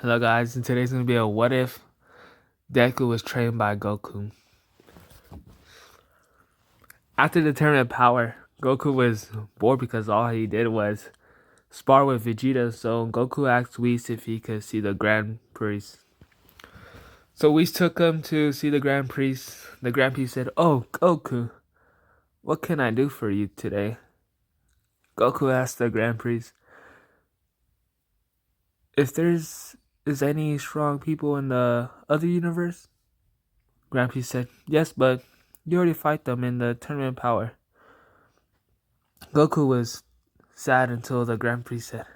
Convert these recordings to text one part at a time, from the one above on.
Hello guys, and today's gonna be a what if Deku was trained by Goku. After the tournament power, Goku was bored because all he did was spar with Vegeta, so Goku asked Whis if he could see the Grand Priest. So Whis took him to see the Grand Priest. The Grand Priest said, "Oh, Goku, what can I do for you today?" Goku asked the Grand Priest, "If is any strong people in the other universe?" Grand Priest said, "Yes, but you already fight them in the tournament power." Goku was sad until the Grand Priest said,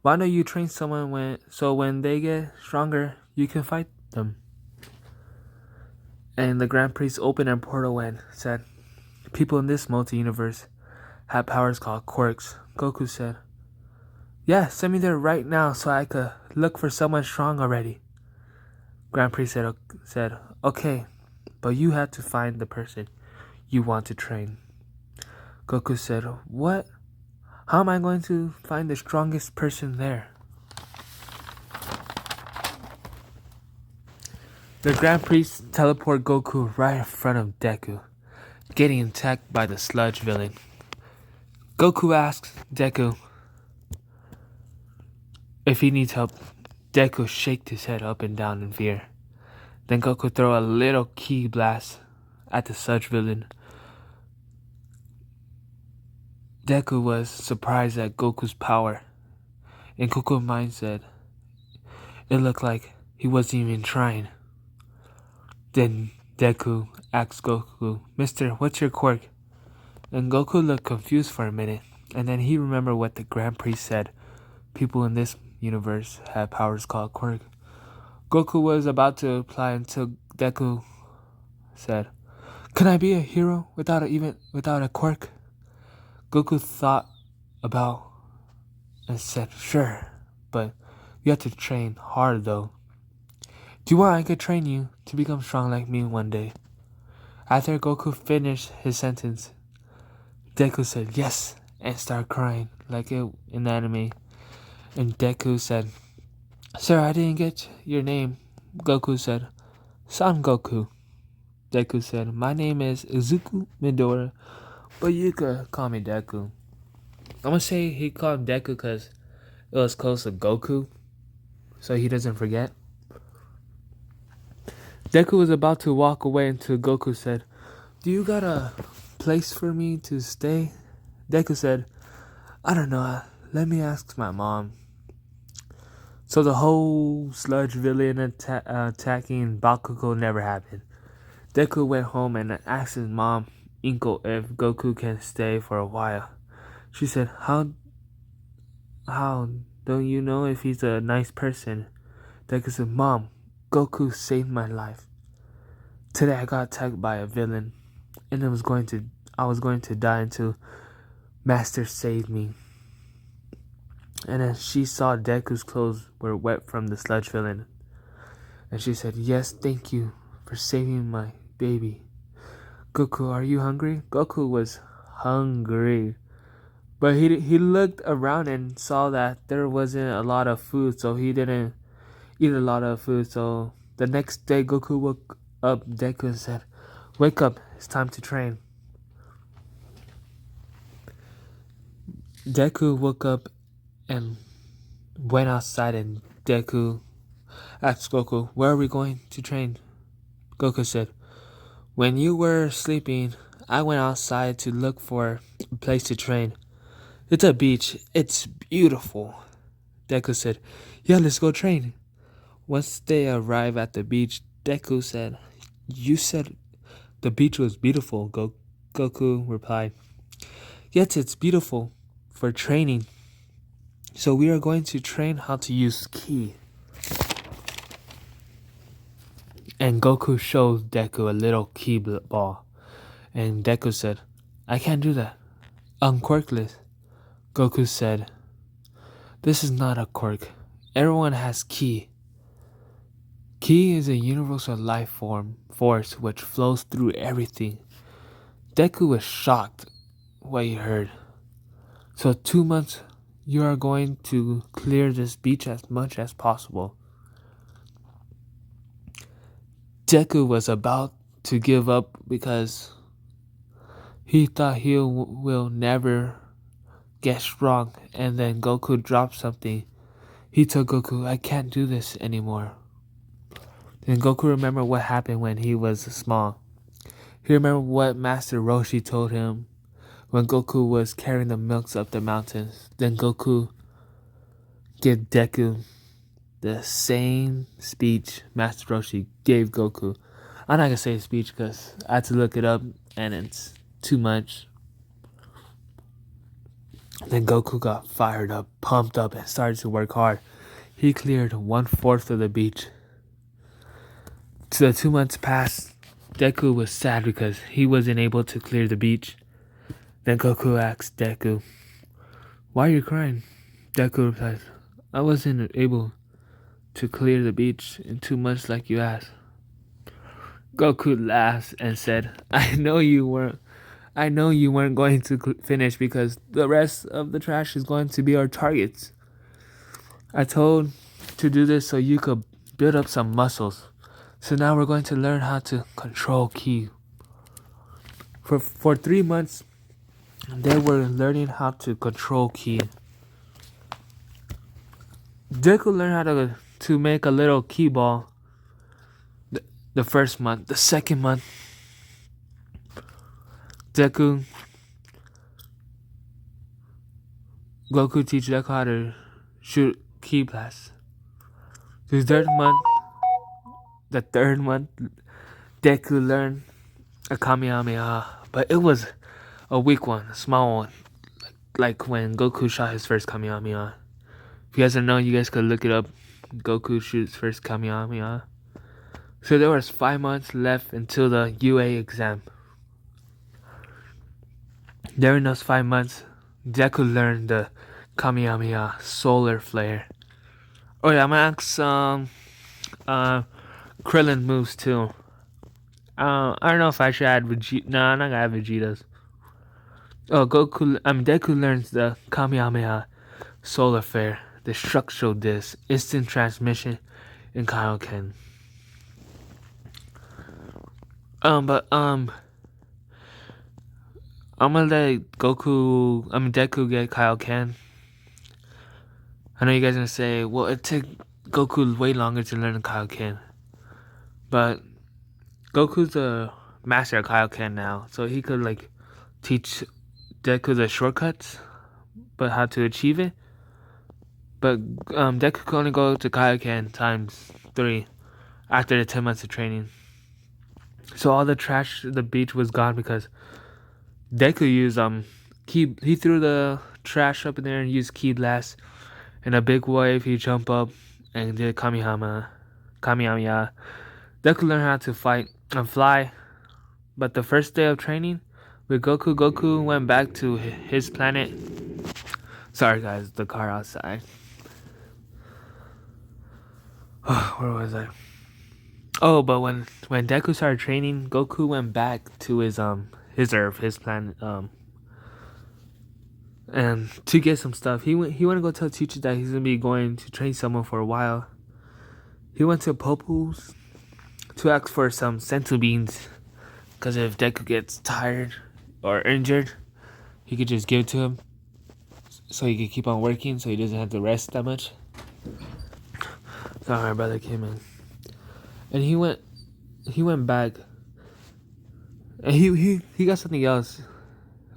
"Why don't you train someone when they get stronger, you can fight them?" And the Grand Priest opened a portal and said, "People in this multi-universe have powers called quirks." Goku said, "Yeah, send me there right now so I could look for someone strong already." Grand Priest said, "Okay, but you have to find the person you want to train." Goku said, "What? How am I going to find the strongest person there?" The Grand Priest teleported Goku right in front of Deku, getting attacked by the sludge villain. Goku asks Deku if he needs help. Deku shaked his head up and down in fear. Then Goku threw a little ki blast at the sludge villain. Deku was surprised at Goku's power. In Goku's mind said, it looked like he wasn't even trying. Then Deku asked Goku, "Mister, what's your quirk?" And Goku looked confused for a minute, and then he remembered what the Grand Priest said. People in this universe have powers called quirk. Goku was about to reply until Deku said, "Can I be a hero without a quirk?" Goku thought about and said, "Sure, but you have to train hard though. Do you want I could train you to become strong like me one day?" After Goku finished his sentence, Deku said yes and started crying like it in the anime. And Deku said, "Sir, I didn't get your name." Goku said, "Son Goku." Deku said, "My name is Izuku Midora, but you could call me Deku." I'm gonna say he called him Deku because it was close to Goku, so he doesn't forget. Deku was about to walk away until Goku said, "Do you got a place for me to stay?" Deku said, "I don't know. Let me ask my mom." So the whole sludge villain attacking Bakugo never happened. Deku went home and asked his mom, Inko, if Goku can stay for a while. She said, How don't you know if he's a nice person?" Deku said, "Mom, Goku saved my life. Today I got attacked by a villain, and I was going to die until Master saved me." And then she saw Deku's clothes were wet from the sludge villain. And she said, "Yes, thank you for saving my baby." "Goku, are you hungry?" Goku was hungry. But he looked around and saw that there wasn't a lot of food, so he didn't eat a lot of food. So the next day, Goku woke up Deku and said, "Wake up, it's time to train." Deku woke up and went outside, and Deku asked Goku, "Where are we going to train?" Goku said, "When you were sleeping, I went outside to look for a place to train. It's a beach. It's beautiful." Deku said, "Yeah, let's go train." Once they arrived at the beach, Deku said, "You said the beach was beautiful." Goku replied, "Yes, it's beautiful for training. So we are going to train how to use ki." And Goku showed Deku a little ki ball. And Deku said, "I can't do that. I'm quirkless." Goku said, "This is not a quirk. Everyone has ki. Ki is a universal life force which flows through everything." Deku was shocked what he heard. "So 2 months you are going to clear this beach as much as possible?" Deku was about to give up because he thought he will never get strong, and then Goku dropped something. He told Goku, "I can't do this anymore." And Goku remembered what happened when he was small. He remembered what Master Roshi told him when Goku was carrying the milks up the mountains. Then Goku gave Deku the same speech Master Roshi gave Goku. I'm not gonna say speech because I had to look it up and it's too much. Then Goku got fired up, pumped up, and started to work hard. He cleared 1/4 of the beach. So the 2 months passed. Deku was sad because he wasn't able to clear the beach. Then Goku asked Deku, "Why are you crying?" Deku replied, "I wasn't able to clear the beach in 2 months like you asked." Goku laughed and said, I know you weren't going to finish because the rest of the trash is going to be our targets. I told to do this so you could build up some muscles. So now we're going to learn how to control ki." For 3 months, they were learning how to control ki. Deku learned how to make a little ki ball the first month. The second month, Goku teach Deku how to shoot ki blasts. The third month, Deku learned a Kamehameha, but it was a weak one, a small one, like when Goku shot his first Kamehameha. If you guys don't know, you guys could look it up. Goku shoots first Kamehameha. So there was 5 months left until the UA exam. During those 5 months, Deku learned the Kamehameha Solar Flare. Oh yeah, I'm gonna ask some Krillin moves too. I don't know if I should add Vegeta. No, I'm not gonna add Vegeta's. Oh, Deku learns the Kamehameha Solar Flare, the Structural Disc, Instant Transmission, and Kaioken. I'm gonna let Deku get Kaioken. I know you guys are gonna say, well, it took Goku way longer to learn the Kaioken. But Goku's a master of Kaioken now, so he could teach Deku the shortcuts, but how to achieve it. But Deku could only go to Kaioken times 3 after the 10 months of training. So all the trash the beach was gone because Deku used he threw the trash up in there and used ki blast. In a big wave, he jumped up and did Kamehameha. Deku learned how to fight and fly, but the first day of training with Goku went back to his planet. Sorry guys, the car outside. Where was I? Oh, but when Deku started training, Goku went back to his Earth, his planet, and to get some stuff. He went to go tell teacher that he's gonna be going to train someone for a while. He went to Popo's to ask for some senzu beans, because if Deku gets tired or injured, he could just give it to him, so he could keep on working, so he doesn't have to rest that much. So my brother came in, and he went back, and he got something else,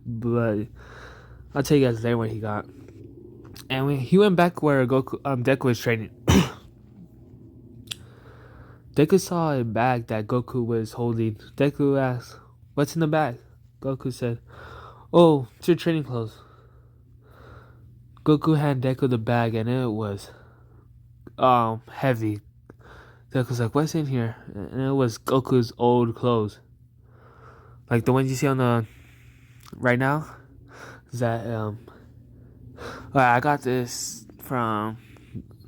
but I'll tell you guys later what he got. And when he went back where Deku was training, Deku saw a bag that Goku was holding. Deku asked, "What's in the bag?" Goku said, "Oh, it's your training clothes." Goku handed Deku the bag, and it was heavy. Deku's like, "What's in here?" And it was Goku's old clothes, like the ones you see on the right now. That I got this from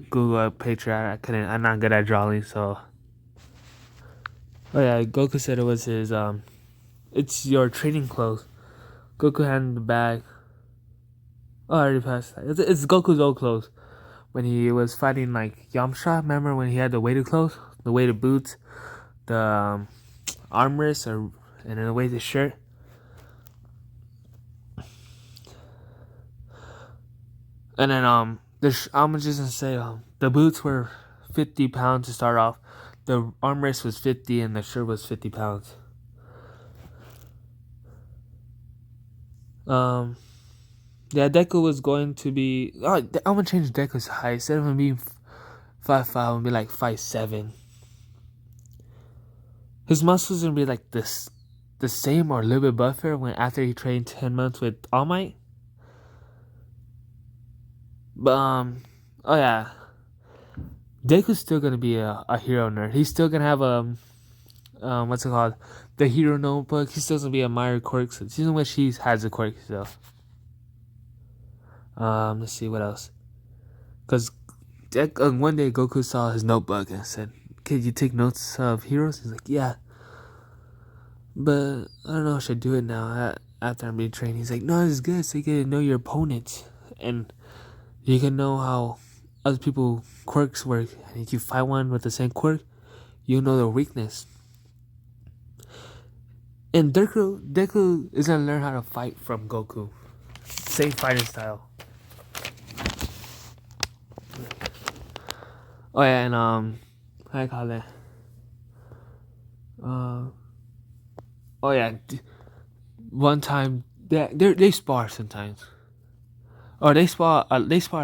Google picture. I'm not good at drawing, so. Oh yeah, Goku said it was his it's your training clothes. Goku handed the bag. Oh, I already passed that. It's Goku's old clothes. When he was fighting like Yamcha, remember when he had the weighted clothes? The weighted boots? the armrest and in a way the shirt. And then I'm just gonna say the boots were 50 pounds to start off. The armrest was 50 and the shirt was 50 pounds. Yeah, Deku was going to be. Oh, I'm gonna change Deku's height. Instead of him being 5'5", I'm gonna be like 5'7". His muscles gonna be like this, the same or a little bit buffer when after he trained 10 months with All Might. But oh yeah, Deku's still gonna be a hero nerd. He's still gonna have what's it called, the hero notebook. He's still gonna be a Meyer quirk. So season which he has a quirk. So let's see what else. Cause one day Goku saw his notebook and said, "Kid, you take notes of heroes?" He's like, "Yeah, but I don't know if I should do it now after I'm being trained." He's like, "No, it's good so you can know your opponents and you can know how other people quirks work. And if you fight one with the same quirk, you know their weakness." And Deku is gonna learn how to fight from Goku. Same fighting style. Oh yeah, and how do I call it? Oh yeah, one time they spar sometimes, or they spar a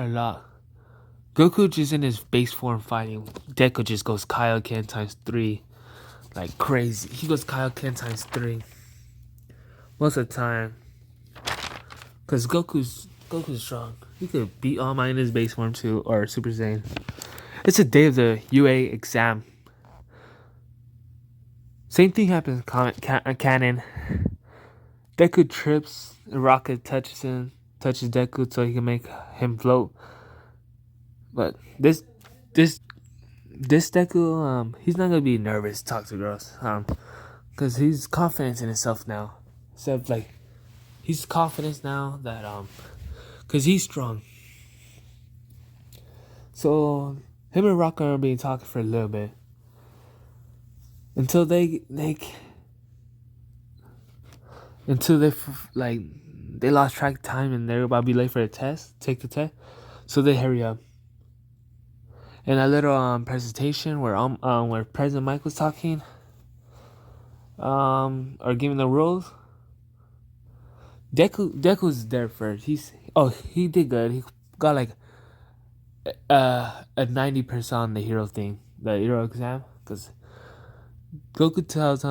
lot. Goku just in his base form fighting. Deku just goes Kaioken times 3, like crazy. He goes Kaioken times 3 most of the time, cause Goku's strong. He could beat All Might in his base form too, or Super Saiyan. It's a day of the UA exam. Same thing happens in canon. Deku trips, and Rocket touches Deku so he can make him float. But this Deku, he's not gonna be nervous to talk to girls, cause he's confident in himself now. So like, he's confident now that cause he's strong. So him and Rocket are being talking for a little bit until they lost track of time and they're about to be late for the test. Take the test, so they hurry up. In a little presentation where President Mike was talking, or giving the rules, Deku's there first. He did good. He got like a 90% on the hero thing, the hero exam, because Goku tells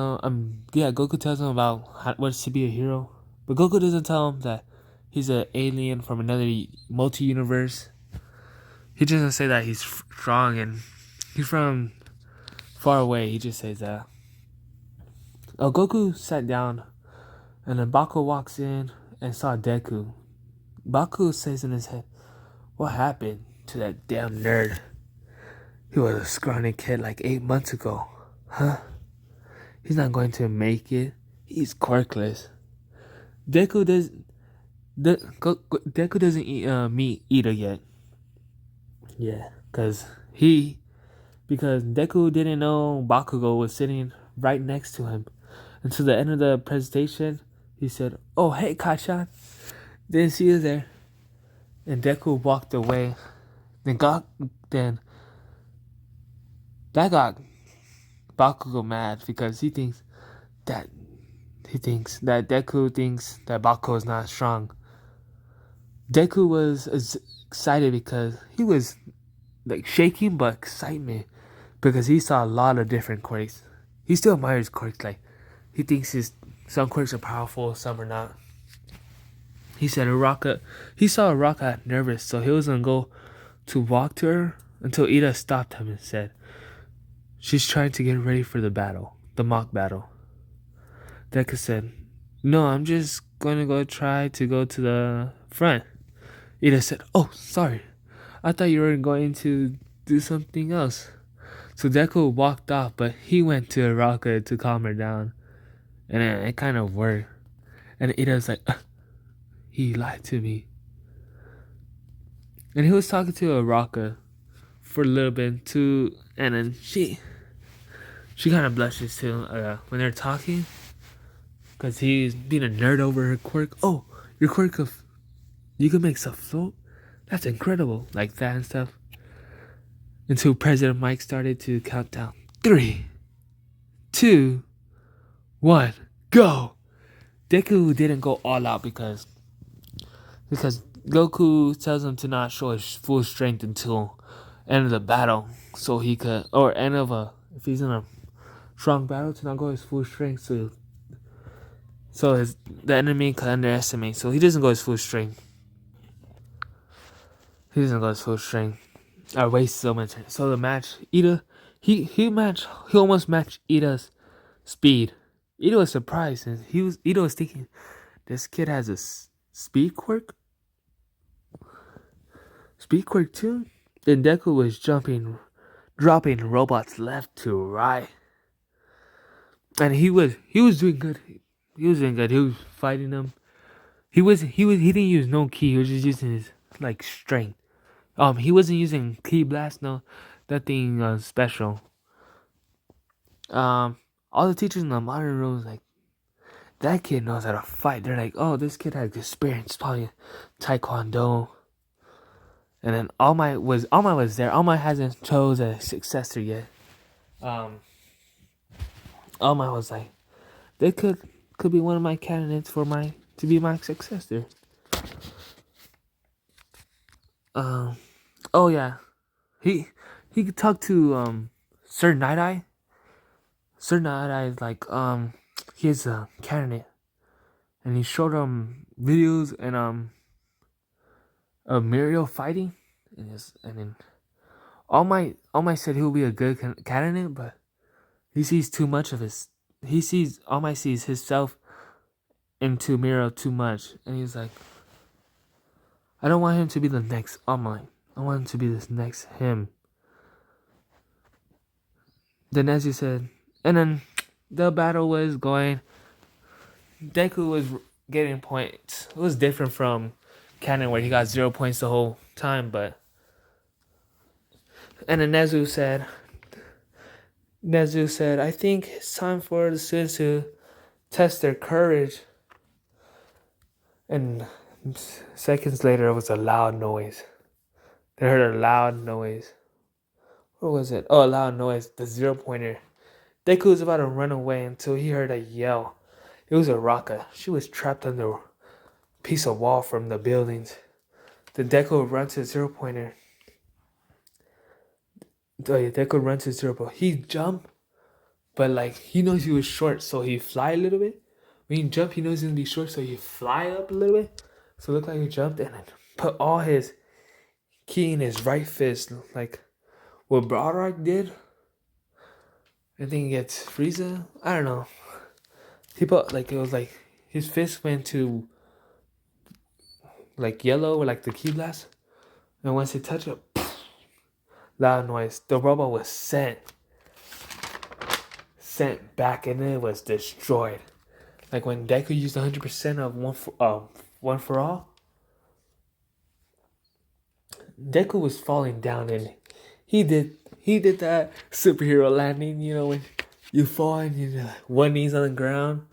him about what's to be a hero, but Goku doesn't tell him that he's an alien from another multi-universe. He doesn't say that he's strong and he's from far away. He just says that. Oh, Goku sat down, and then Baku walks in and saw Deku. Baku says in his head, "What happened to that damn nerd? He was a scrawny kid like 8 months ago. Huh? He's not going to make it. He's quirkless." Deku doesn't meet Ida yet. Yeah, because Deku didn't know Bakugo was sitting right next to him. Until the end of the presentation, he said, "Oh, hey, Kachan. Didn't see you there." And Deku walked away. Then that got Bakugo mad because he thinks that Deku thinks that Bakugo is not strong. Deku was excited because he was like shaking but excitement because he saw a lot of different quirks. He still admires quirks. Like, he thinks some quirks are powerful, some are not. He said he saw Araka nervous, so he was gonna go to walk to her until Ida stopped him and said, "She's trying to get ready for the mock battle." Deku said, "No, I'm just going to go try to go to the front." Ida said, "Oh, sorry. I thought you were going to do something else." So Deku walked off, but he went to Araka to calm her down. And it kind of worked. And Ida was like, he lied to me. And he was talking to Araka for a little bit too, and then She kind of blushes too when they're talking, because he's being a nerd over her quirk. Oh, your quirk of you can make stuff float? That's incredible. Like that and stuff. Until President Mike started to count down. 3, 2, 1, go! Deku didn't go all out because Goku tells him to not show his full strength until end of the battle, so he could, or end of if he's in a strong battle, to not go his full strength, so the enemy could underestimate. So he doesn't go his full strength. He doesn't go his full strength. I waste so much. So the match, Ida, he almost matched Ida's speed. Ida was surprised, and Ida was thinking, this kid has a speed quirk. Speed quirk too. Then Deku was dropping robots left to right, and he was doing good. He was doing good. He was fighting them. He didn't use no ki. He was just using his like strength. He wasn't using ki blast. No, nothing special. All the teachers in the modern room was like, that kid knows how to fight. They're like, oh, this kid has experience, probably taekwondo. And then All Might was there. All Might hasn't chose a successor yet. All Might was like, they could be one of my candidates to be my successor. Oh yeah, he could talk to Sir Night Eye. Sir Night Eye is like he's a candidate, and he showed him videos and of Muriel fighting, and then All Might said he'll be a good candidate, but he sees too much of his. All Might sees himself into Muriel too much, and he's like, I don't want him to be the next All Might. I want him to be this next him. Then, as you said, and then the battle was going. Deku was getting points. It was different from Canon, where he got 0 points the whole time, but. And then Nezu said, I think it's time for the students to test their courage. And seconds later, it was a loud noise. They heard a loud noise. What was it? Oh, a loud noise. The 0-pointer. Deku was about to run away until he heard a yell. It was Araka. She was trapped under a piece of wall from the buildings. Then Deku ran to the 0-pointer. Deku ran to the 0-pointer. He jumped, but like he knows he was short, so he fly a little bit. When he jump, he knows he's gonna be short, so he fly up a little bit. So it looked like he jumped and then put all his ki in his right fist, like what Broadrock did. I think it's Frieza. I don't know. He put like it was like his fist went to like yellow or like the ki blast, and once it touched it, loud noise. The robot was sent back, and it was destroyed. Like when Deku used 100% of one for all, Deku was falling down, and he did that superhero landing. You know when you fall and you one knee's on the ground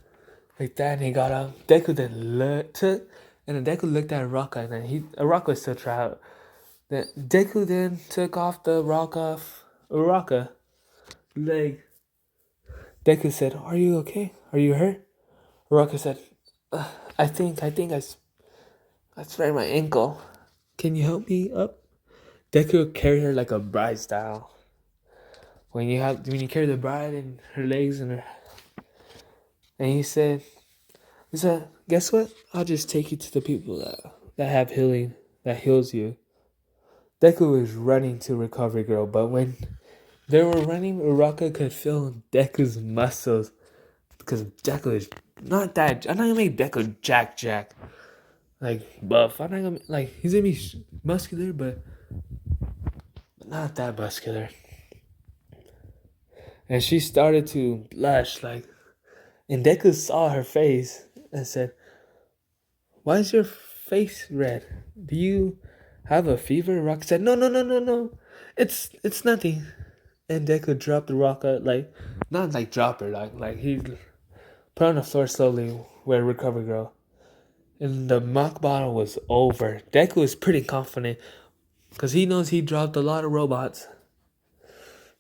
like that, and he got up. Deku then took, and then Deku looked at Araka, and then Araka was still trapped. Then Deku then took off the rock off Araka leg. Deku said, "Are you okay? Are you hurt?" Araka said, I think I sprained my ankle. Can you help me up?" Deku carried her like a bride style. When you carry the bride and her legs and he said, guess what? I'll just take you to the people that have healing, that heals you. Deku was running to Recovery Girl, but when they were running, Uraka could feel Deku's muscles, because Deku is not that. I'm not gonna make Deku Jack like buff. I'm not gonna like he's gonna be muscular, but not that muscular. And she started to blush, like, and Deku saw her face and said, "Why is your face red? Do you have a fever?" Rock said, "No. It's nothing." And Deku dropped the rocket, not like drop her, like he put on the floor slowly where Recover Girl. And the mock battle was over. Deku was pretty confident because he knows he dropped a lot of robots.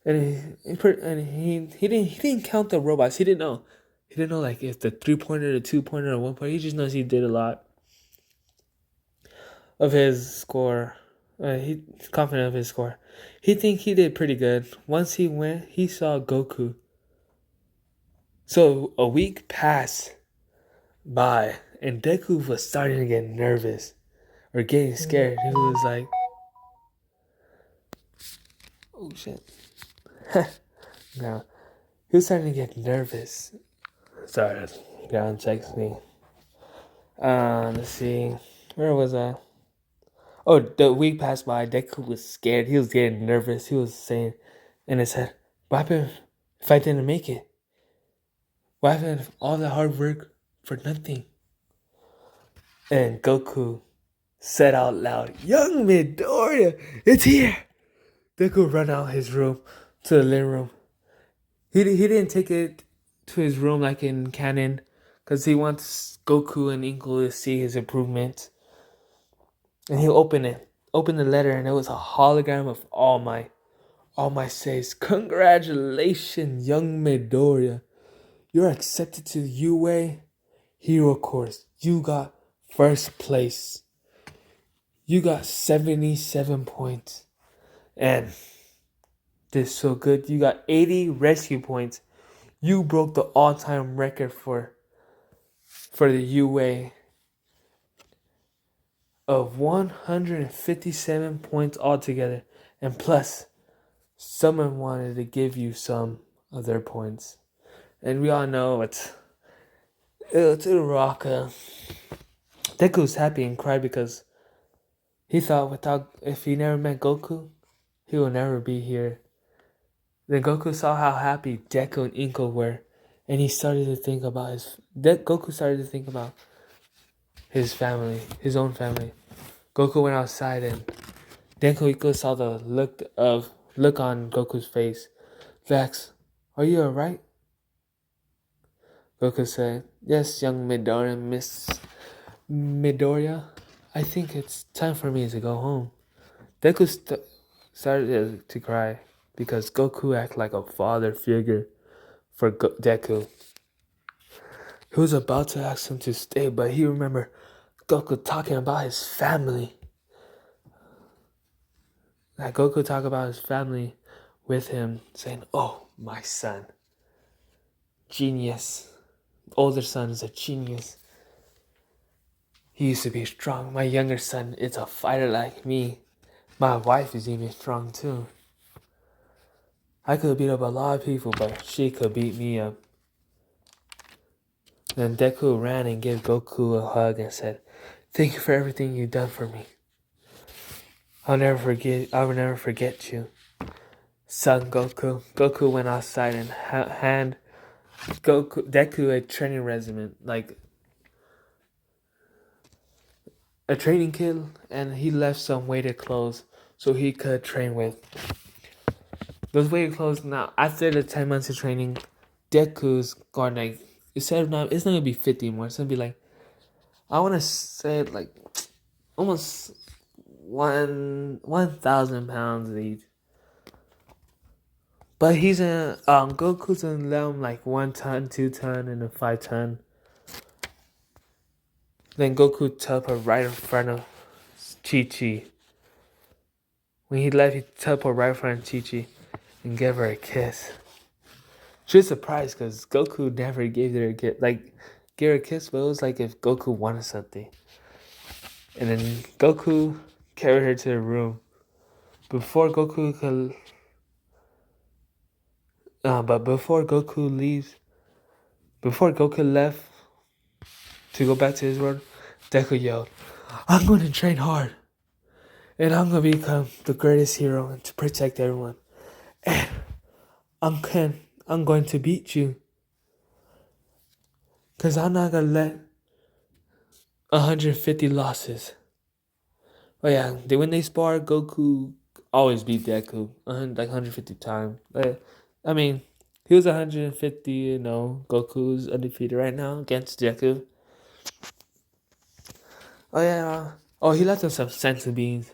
And he didn't count the robots. He didn't know. He didn't know like if the 3-pointer, the 2-pointer, or 1-pointer. He just knows he did a lot of his score. He's confident of his score. He think he did pretty good. Once he went, he saw Goku. So a week passed by, and Deku was starting to get nervous or getting scared. He was like, "Oh shit!" No, he was starting to get nervous. Sorry, God text me. Let's see, where was I? Oh, the week passed by. Deku was scared. He was getting nervous. He was saying in his head, "What happened if I didn't make it? What happened if all the hard work for nothing?" And Goku said out loud, "Young Midoriya, it's here!" Deku ran out his room to the living room. He didn't take it to his room like in canon because he wants Goku and Inkle to see his improvement. And he opened the letter, and it was a hologram of All Might. All Might says, "Congratulations, young Midoriya. You're accepted to the UA Hero Course. You got first place. You got 77 points. And this is so good. You got 80 rescue points. You broke the all-time record for the UA of 157 points altogether. And plus, someone wanted to give you some of their points." And we all know it's Uraraka. Deku's happy and cried because he thought if he never met Goku, he will never be here. Then Goku saw how happy Deku and Inko were, and he started to think about Goku started to think about his family, his own family. Goku went outside, and Deku and Inko saw the look on Goku's face. "Vex, are you alright?" Goku said, "Yes, young Midoriya, Miss Midoriya. I think it's time for me to go home." Deku started to cry because Goku acted like a father figure for Deku. He was about to ask him to stay, but he remembered Goku talking about his family. That Goku talked about his family with him, saying, "Oh, my son. Genius. Older son is a genius. He used to be strong. My younger son is a fighter like me. My wife is even strong too. I could beat up a lot of people, but she could beat me up." Then Deku ran and gave Goku a hug and said, "Thank you for everything you've done for me. I will never forget you, son Goku." Goku went outside and hand Deku a training regimen, like a training kit, and he left some weighted clothes so he could train with. Those weighted clothes, now after the 10 months of training, Deku's going like, it's not gonna be 50 more, it's gonna be like, I wanna say like almost 1,000 pounds each. But he's in Goku's in them like 1 ton, 2 ton, and a 5 ton. Then Goku teleported right in front of Chi-Chi. When he left, he teleported right in front of Chi-Chi and gave her a kiss. She was surprised because Goku never gave her a kiss. Like, gave her a kiss, but it was like if Goku wanted something. And then Goku carried her to the room. Before Goku could... but before Goku left to go back to his world, Deku yelled, "I'm going to train hard. And I'm going to become the greatest hero and to protect everyone. And I'm going to beat you. Because I'm not going to let 150 losses." Oh yeah, when they spar, Goku always beat Deku, like 150 times. I mean, he was 150. Goku's undefeated right now against Deku. Oh yeah. Oh, he left him some senzu beans.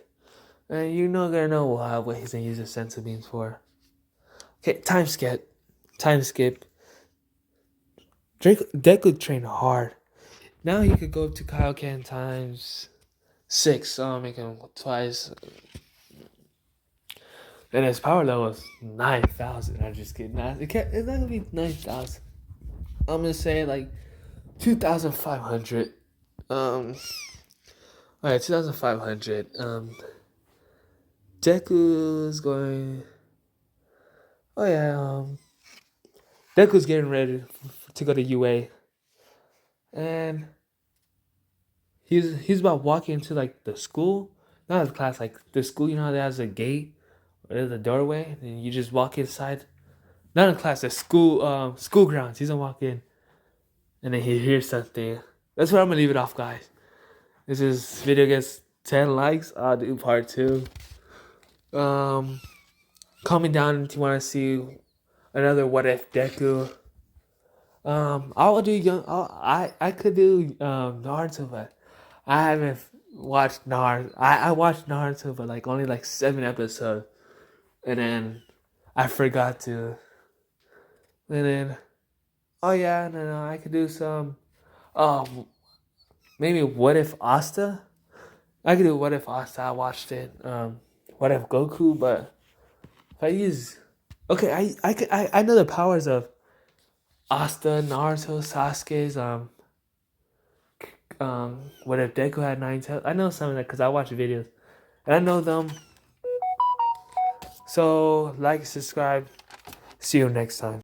And you're not gonna know what he's gonna use the senzu beans for. Okay, time skip. Time skip. Deku trained hard. Now he could go up to Kaioken times 6. So I'll make him twice. And his power level is 9,000. I'm just kidding. It's not gonna be 9,000. I'm gonna say like 2,500. Alright, 2,500. Deku's going. Oh yeah. Deku's getting ready to go to UA, and he's about walking into like the school, not his class, like the school. You know how that has a gate or there's a doorway, and you just walk inside. Not in class, the school grounds. He's gonna walk in, and then he hears something. That's where I'm gonna leave it off, guys. This video gets 10 likes. I'll do part 2. Comment down if you want to see another What If Deku. I'll do I could do Naruto, but I haven't watched Naruto. I watched Naruto, but like only like 7 episodes, and then I forgot to. And then, oh yeah, no, I could do some. Maybe What If Asta. I could do What If Asta. I watched it. What If Goku, but if I use. Okay, I know the powers of Asta, Naruto, Sasuke's. What if Deku had 9 tails? I know some of that because I watch videos, and I know them. So like, subscribe. See you next time.